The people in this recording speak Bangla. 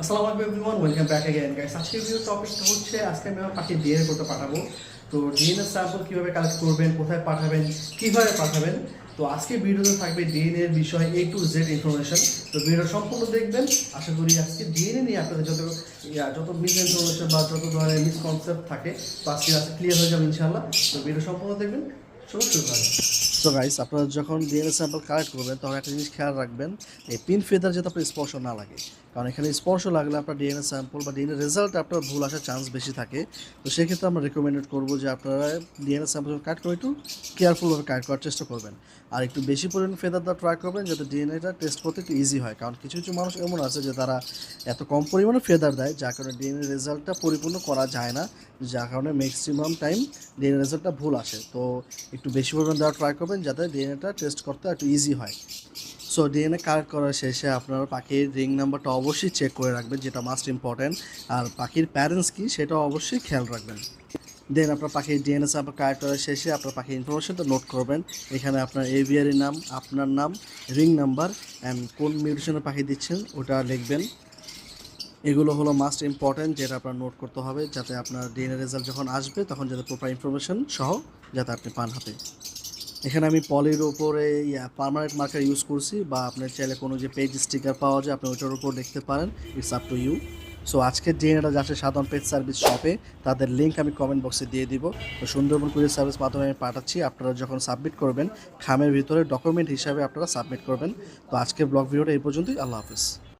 আসসালামু আলাইকুম everyone, welcome back again guys. আজকের ভিডিও টপিকটা হচ্ছে আজকে আমি আমার পাখির ডিএনএ করতে পাঠাবো। তো ডিএনএ স্যাম্পল কিভাবে কালেক্ট করবেন, কোথায় পাঠাবেন, কিভাবে পাঠাবেন। তো আজকের ভিডিওতে থাকবে ডিএনএ এর বিষয়ে A to Z ইনফরমেশন। তো ভিডিও সম্পূর্ণ দেখবেন। আশা করি আজকে ডিএনএ নিয়ে আপনাদের যত মিস ইনফরমেশন বা যত ধরনের মিসকনসেপ্ট থাকে তো আজকে ক্লিয়ার হয়ে যাবে ইনশাআল্লাহ। তো ভিডিও সম্পূর্ণ দেখবেন। শুরু করি। সো গাইস, আপনারা যখন ডিএনএ স্যাম্পল কালেক্ট করবেন তখন একটা জিনিস খেয়াল রাখবেন, এই পিন ফেদার যাতে আপনার স্পর্শ না লাগে। কারণ এখানে স্পর্শ লাগলে আপনার ডিএনএ স্যাম্পল বা ডিএনএ রেজাল্ট আপনার ভুল আসার চান্স বেশি থাকে। তো সেক্ষেত্রে আমরা রেকমেন্ডেড করবো যে আপনারা ডিএনএ স্যাম্পল কালেক্ট করে একটু কেয়ারফুলভাবে কালেক্ট করার চেষ্টা করবেন। আর একটু বেশি পরিমাণ ফেদার দেওয়া ট্রাই করবেন যাতে ডিএনএটা টেস্ট করতে একটু ইজি হয়। কারণ কিছু কিছু মানুষ এমন আছে যে তারা এত কম পরিমাণে ফেদার দেয় যার কারণে ডিএনএ রেজাল্টটা পরিপূর্ণ করা যায় না, যার কারণে ম্যাক্সিমাম টাইম ডিএনএ রেজাল্টটা ভুল আসে। তো একটু বেশি পরিমাণ দেওয়া ট্রাই করবেন যাতে ডিএনএটা টেস্ট করতে একটু ইজি হয়। সো ডিএনএ কালেক্ট করার শেষে আপনারা পাখির রিং নাম্বারটা অবশ্যই চেক করে রাখবেন, যেটা মাস্ট ইম্পর্ট্যান্ট। আর পাখির প্যারেন্টস কি সেটাও অবশ্যই খেয়াল রাখবেন। দেন আপনার পাখির ডিএনএ স্যাম্পল কালেক্ট করার শেষে আপনার পাখির ইনফরমেশনটা নোট করবেন। এখানে আপনার এভিয়ারি নাম, আপনার নাম, রিং নাম্বার অ্যান্ড কোন মিউটেশনের পাখি দিচ্ছেন ওটা লিখবেন। এগুলো হলো মাস্ট ইম্পর্ট্যান্ট, যেটা আপনার নোট করতে হবে যাতে আপনার ডিএনএ রেজাল্ট যখন আসবে তখন যাতে প্রপার ইনফরমেশন সহ যাতে আপনি পান হাতে। এখানে আমি পলির উপরে পার্মানেন্ট মার্কার ইউজ করছি, বা আপনার চাইলে কোনো যে পেজ স্টিকার পাওয়া যায় আপনি ওইটার উপর লিখতে পারেন। It's up to you. So আজকের ডিএনএটা যাচ্ছে সাধারণ পেজ সার্ভিস শপে, তাদের লিঙ্ক আমি কমেন্ট বক্সে দিয়ে দিব। তো সুন্দরবন কুরিয়ার সার্ভিস মাধ্যমে আমি পাঠাচ্ছি। আপনারা যখন সাবমিট করবেন খামের ভিতরে ডকুমেন্ট হিসাবে আপনারা সাবমিট করবেন। তো আজকের ব্লগ ভিডিওটা এই পর্যন্তই। আল্লাহ হাফিজ।